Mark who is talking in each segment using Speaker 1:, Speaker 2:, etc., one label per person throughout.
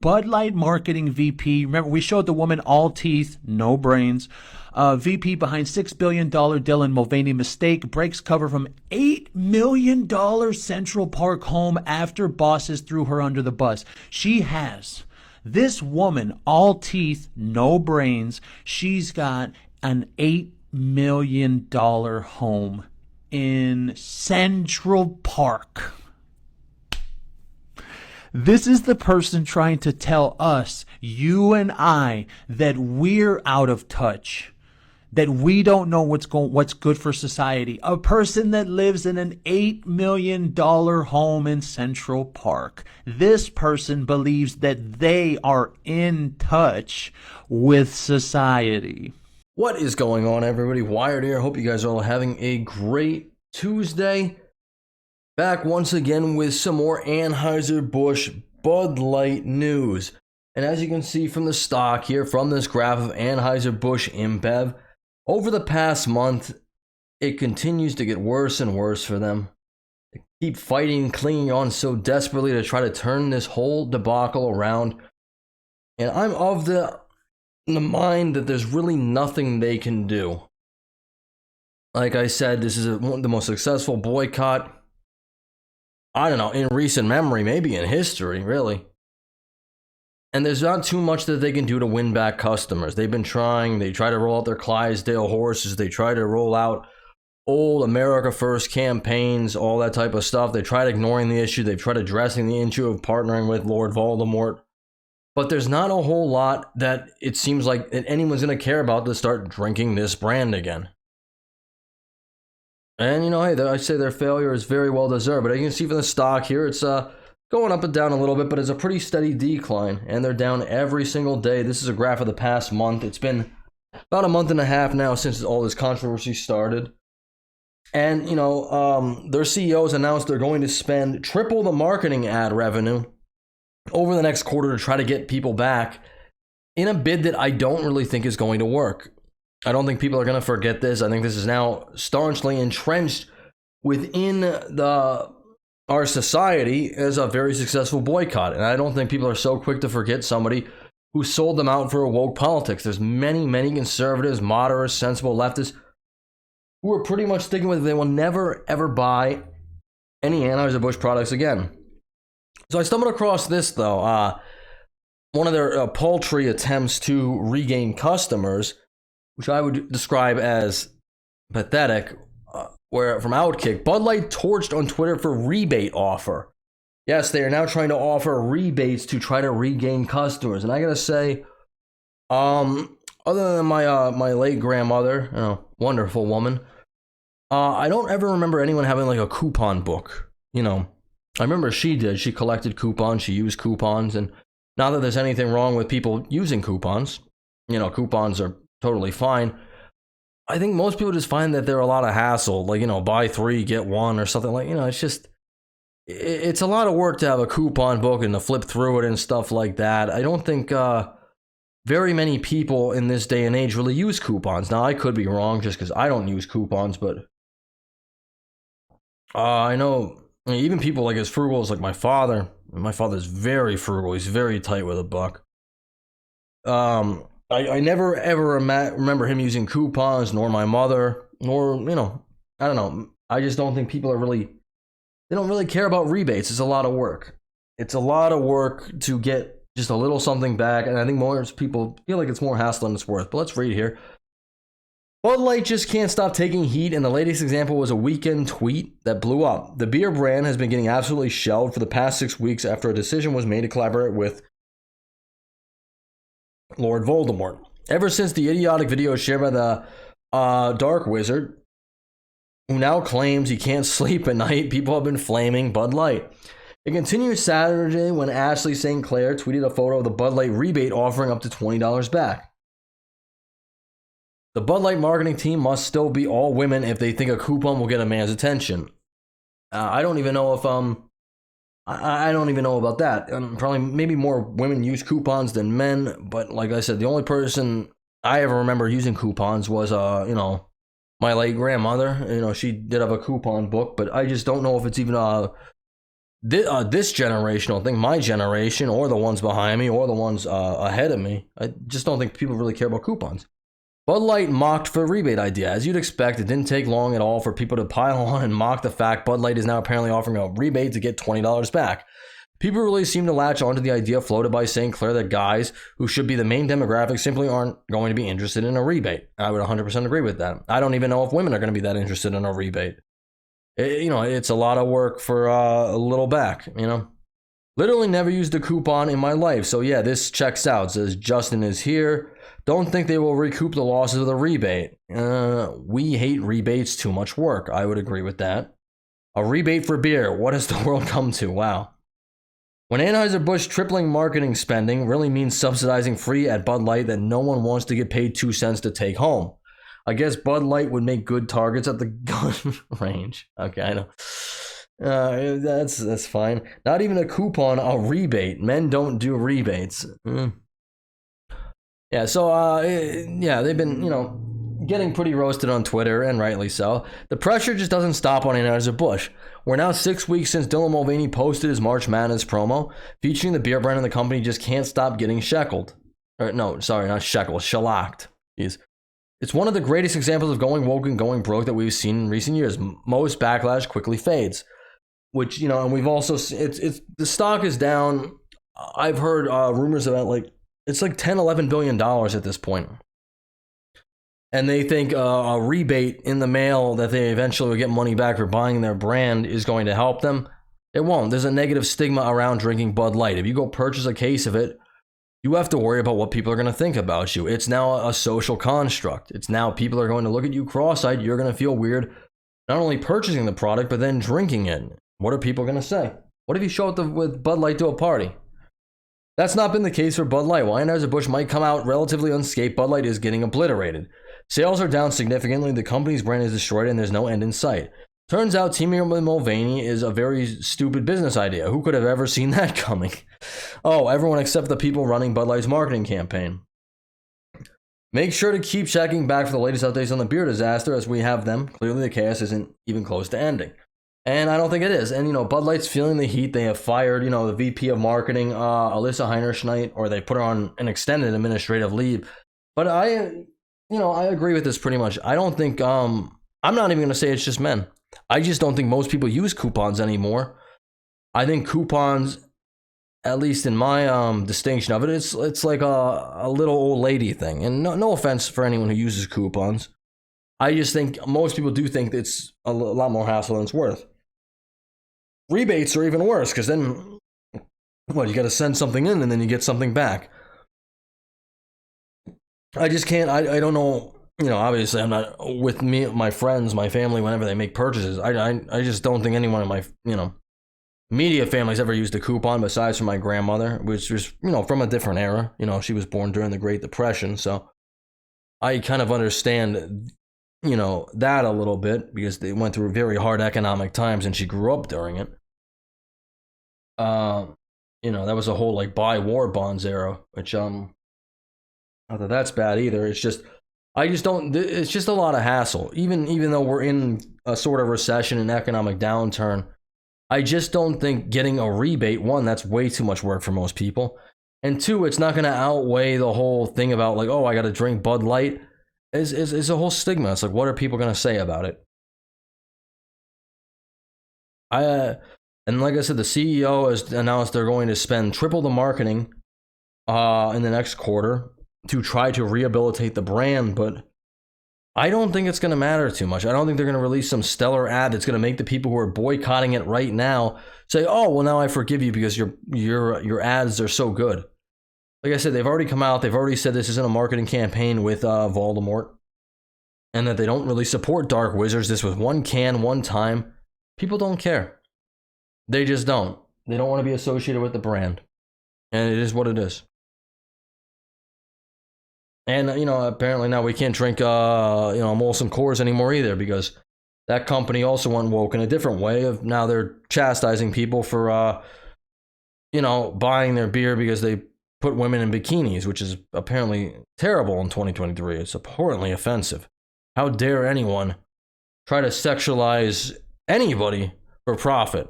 Speaker 1: Budlight marketing VP. Remember, we showed the woman all teeth, no brains. VP behind $6 billion Dylan Mulvaney mistake. Breaks cover from $8 million Central Park home after bosses threw her under the bus. She has. This woman, all teeth, no brains. She's got an $8 million home in Central Park. This is the person trying to tell us, you and I, that we're out of touch, that we don't know what's good for society. A person that lives in an $8 million home in Central Park. This person believes that they are in touch with society.
Speaker 2: What is going on, everybody? Wired here. Hope you guys are all having a great Tuesday. Back once again with some more Anheuser-Busch Bud Light news. And as you can see from the stock here, from this graph of Anheuser-Busch InBev, over the past month, it continues to get worse and worse for them. They keep fighting, clinging on so desperately to try to turn this whole debacle around. And I'm of the mind that there's really nothing they can do. Like I said, this is the most successful boycott, I don't know, in recent memory, maybe in history, really. And there's not too much that they can do to win back customers. They've been trying. They try to roll out their Clydesdale horses. They try to roll out old America First campaigns, all that type of stuff. They tried ignoring the issue. They've tried addressing the issue of partnering with Lord Voldemort. But there's not a whole lot that it seems like anyone's going to care about to start drinking this brand again. And, you know, hey, I say their failure is very well deserved. But as you can see from the stock here, it's going up and down a little bit, but it's a pretty steady decline. And they're down every single day. This is a graph of the past month. It's been about a month and a half now since all this controversy started. And, you know, their CEOs announced they're going to spend triple the marketing ad revenue over the next quarter to try to get people back in a bid that I don't really think is going to work. I don't think people are going to forget this. I think this is now staunchly entrenched within our society as a very successful boycott. And I don't think people are so quick to forget somebody who sold them out for a woke politics. There's many conservatives, moderates, sensible leftists who are pretty much sticking with it. They will never, ever buy any Anheuser-Busch products again. So I stumbled across this, though. One of their paltry attempts to regain customers, which I would describe as pathetic, where from Outkick, Bud Light torched on Twitter for rebate offer. Yes, they are now trying to offer rebates to try to regain customers. And I gotta say, other than my late grandmother, you know, wonderful woman, I don't ever remember anyone having like a coupon book. You know, I remember she did. She collected coupons. She used coupons. And not that there's anything wrong with people using coupons. You know, coupons are totally fine. I think most people just find that they're a lot of hassle, like, you know, buy 3, get 1 or something like, you know, it's a lot of work to have a coupon book and to flip through it and stuff like that. I don't think very many people in this day and age really use coupons. Now, I could be wrong just because I don't use coupons, but I know even people like as frugal as like my father. My father's very frugal. He's very tight with a buck. I never ever remember him using coupons, nor my mother, nor, you know, I don't know. I just don't think people they don't really care about rebates. It's a lot of work. It's a lot of work to get just a little something back. And I think most people feel like it's more hassle than it's worth. But let's read here. Bud Light just can't stop taking heat, and the latest example was a weekend tweet that blew up. The beer brand has been getting absolutely shelled for the past 6 weeks after a decision was made to collaborate with Lord Voldemort. Ever since the idiotic video shared by the Dark Wizard, who now claims he can't sleep at night, people have been flaming Bud Light. It continued Saturday when Ashley St. Clair tweeted a photo of the Bud Light rebate offering up to $20 back. The Bud Light marketing team must still be all women if they think a coupon will get a man's attention. I don't even know if I don't even know about that. Probably maybe more women use coupons than men, but like I said, the only person I ever remember using coupons was you know, my late grandmother. You know, she did have a coupon book, but I just don't know if it's even this generational thing, my generation, or the ones behind me, or the ones ahead of me, I just don't think people really care about coupons. Bud Light mocked for the rebate idea. As you'd expect, it didn't take long at all for people to pile on and mock the fact Bud Light is now apparently offering a rebate to get $20 back. People really seem to latch onto the idea floated by St. Clair that guys who should be the main demographic simply aren't going to be interested in a rebate. I would 100% agree with that. I don't even know if women are going to be that interested in a rebate. It's a lot of work for a little back, Literally never used a coupon in my life. So yeah, this checks out. It says Justin is here. Don't think they will recoup the losses of the rebate. We hate rebates, too much work. I would agree with that. A rebate for beer. What has the world come to? Wow. When Anheuser-Busch tripling marketing spending really means subsidizing free at Bud Light that no one wants to get paid 2 cents to take home. I guess Bud Light would make good targets at the gun range. Okay, I know. That's fine. Not even a coupon, a rebate. Men don't do rebates. Yeah, so, they've been, getting pretty roasted on Twitter, and rightly so. The pressure just doesn't stop on Anheuser-Busch. We're now 6 weeks since Dylan Mulvaney posted his March Madness promo, featuring the beer brand, and the company just can't stop getting shackled. Or, no, sorry, not shackled, shellacked. Jeez. It's one of the greatest examples of going woke and going broke that we've seen in recent years. Most backlash quickly fades. Which, and we've also, it's the stock is down. I've heard rumors about, it's like $10-11 billion at this point. And they think a rebate in the mail that they eventually will get money back for buying their brand is going to help them. It won't. There's a negative stigma around drinking Bud Light. If you go purchase a case of it, you have to worry about what people are going to think about you. It's now a social construct. It's now people are going to look at you cross-eyed. You're going to feel weird not only purchasing the product, but then drinking it. What are people going to say? What if you show up with Bud Light to a party? That's not been the case for Bud Light. While Anheuser-Busch might come out relatively unscathed, Bud Light is getting obliterated. Sales are down significantly, the company's brand is destroyed, and there's no end in sight. Turns out teaming up with Mulvaney is a very stupid business idea. Who could have ever seen that coming? Oh, everyone except the people running Bud Light's marketing campaign. Make sure to keep checking back for the latest updates on the beer disaster as we have them. Clearly the chaos isn't even close to ending. And I don't think it is. And, Bud Light's feeling the heat. They have fired, the VP of marketing, Alyssa Heinerschneit, or they put her on an extended administrative leave. But I agree with this pretty much. I don't think, I'm not even going to say it's just men. I just don't think most people use coupons anymore. I think coupons, at least in my distinction of it, it's like a little old lady thing. And no offense for anyone who uses coupons. I just think most people do think it's a lot more hassle than it's worth. Rebates are even worse because then, you got to send something in and then you get something back. I just can't, I don't know, obviously I'm not with my friends, my family, whenever they make purchases. I just don't think anyone in my, media family's ever used a coupon besides from my grandmother, which was, from a different era. She was born during the Great Depression. So I kind of understand, that a little bit because they went through very hard economic times and she grew up during it. That was a whole buy war bonds era, which, not that that's bad either. It's just, it's just a lot of hassle. Even though we're in a sort of recession and economic downturn, I just don't think getting a rebate, one, that's way too much work for most people. And two, it's not going to outweigh the whole thing about I got to drink Bud Light. Is a whole stigma. It's what are people going to say about it? And like I said, the CEO has announced they're going to spend triple the marketing in the next quarter to try to rehabilitate the brand, but I don't think it's going to matter too much. I don't think they're going to release some stellar ad that's going to make the people who are boycotting it right now say, "Oh, well, now I forgive you because your ads are so good." Like I said, they've already come out. They've already said this isn't a marketing campaign with Voldemort, and that they don't really support Dark Wizards. This was one can, one time. People don't care. They just don't. They don't want to be associated with the brand, and it is what it is. And, apparently now we can't drink, Molson Coors anymore either because that company also went woke in a different way. Of now they're chastising people for, buying their beer because they put women in bikinis, which is apparently terrible in 2023. It's abhorrently offensive. How dare anyone try to sexualize anybody for profit?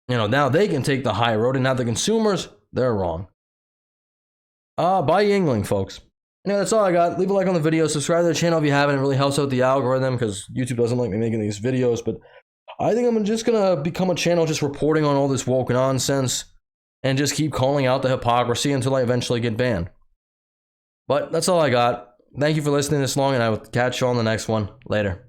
Speaker 2: Now they can take the high road, and now the consumers, they're wrong. Buy Yingling, folks. Anyway, that's all I got. Leave a like on the video. Subscribe to the channel if you haven't. It really helps out the algorithm because YouTube doesn't like me making these videos. But I think I'm just going to become a channel just reporting on all this woke nonsense and just keep calling out the hypocrisy until I eventually get banned. But that's all I got. Thank you for listening this long, and I will catch you on the next one. Later.